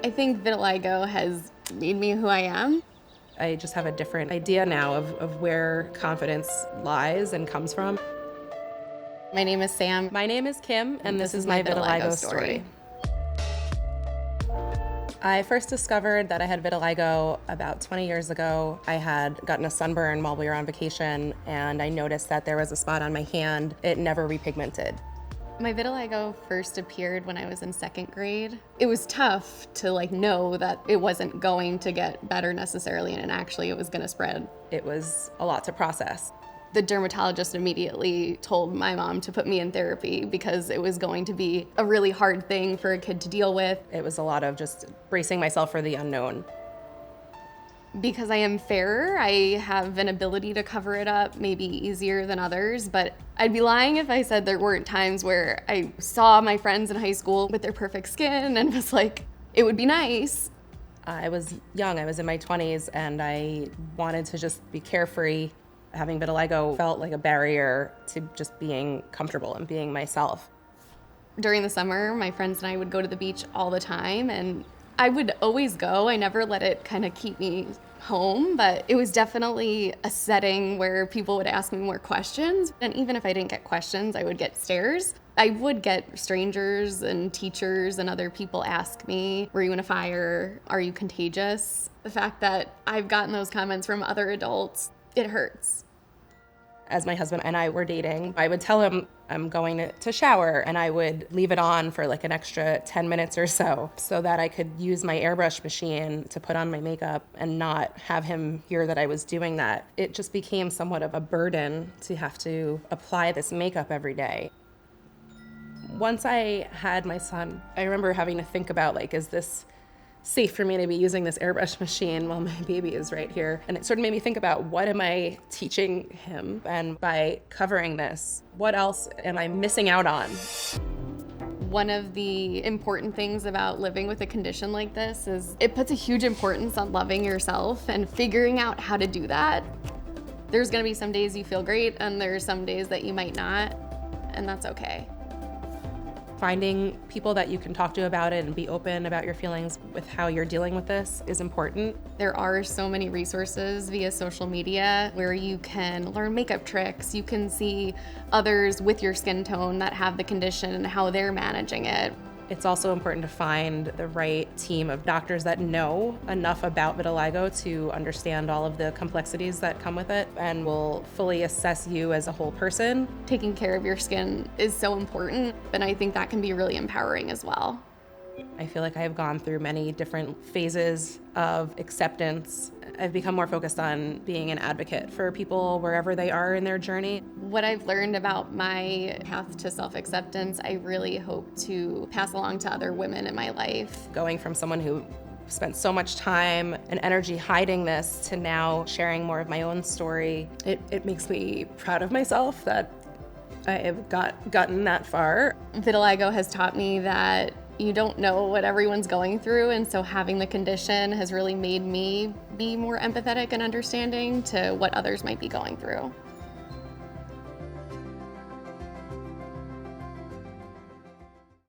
I think vitiligo has made me who I am. I just have a different idea now of where confidence lies and comes from. My name is Sam. My name is Kim, and this is my vitiligo story. I first discovered that I had vitiligo about 20 years ago. I had gotten a sunburn while we were on vacation, and I noticed that there was a spot on my hand. It never repigmented. My vitiligo first appeared when I was in second grade. It was tough to know that it wasn't going to get better necessarily, and actually it was gonna spread. It was a lot to process. The dermatologist immediately told my mom to put me in therapy because it was going to be a really hard thing for a kid to deal with. It was a lot of just bracing myself for the unknown. Because I am fairer, I have an ability to cover it up, maybe easier than others, but I'd be lying if I said there weren't times where I saw my friends in high school with their perfect skin and was like, it would be nice. I was young, I was in my 20s, and I wanted to just be carefree. Having vitiligo felt like a barrier to just being comfortable and being myself. During the summer, my friends and I would go to the beach all the time, and I would always go. I never let it kind of keep me home, but it was definitely a setting where people would ask me more questions. And even if I didn't get questions, I would get stares. I would get strangers and teachers and other people ask me, were you in a fire? Are you contagious? The fact that I've gotten those comments from other adults, it hurts. As my husband and I were dating, I would tell him I'm going to shower, and I would leave it on for like an extra 10 minutes or so that I could use my airbrush machine to put on my makeup and not have him hear that I was doing that. It just became somewhat of a burden to have to apply this makeup every day. Once I had my son, I remember having to think about, is this safe for me to be using this airbrush machine while my baby is right here? And it sort of made me think about, what am I teaching him? And by covering this, what else am I missing out on? One of the important things about living with a condition like this is it puts a huge importance on loving yourself and figuring out how to do that. There's gonna be some days you feel great, and there's some days that you might not, and that's okay. Finding people that you can talk to about it and be open about your feelings with how you're dealing with this is important. There are so many resources via social media where you can learn makeup tricks. You can see others with your skin tone that have the condition and how they're managing it. It's also important to find the right team of doctors that know enough about vitiligo to understand all of the complexities that come with it and will fully assess you as a whole person. Taking care of your skin is so important, and I think that can be really empowering as well. I feel like I have gone through many different phases of acceptance. I've become more focused on being an advocate for people wherever they are in their journey. What I've learned about my path to self-acceptance, I really hope to pass along to other women in my life. Going from someone who spent so much time and energy hiding this to now sharing more of my own story, it makes me proud of myself that I have gotten that far. Vitiligo has taught me that you don't know what everyone's going through, and so having the condition has really made me be more empathetic and understanding to what others might be going through.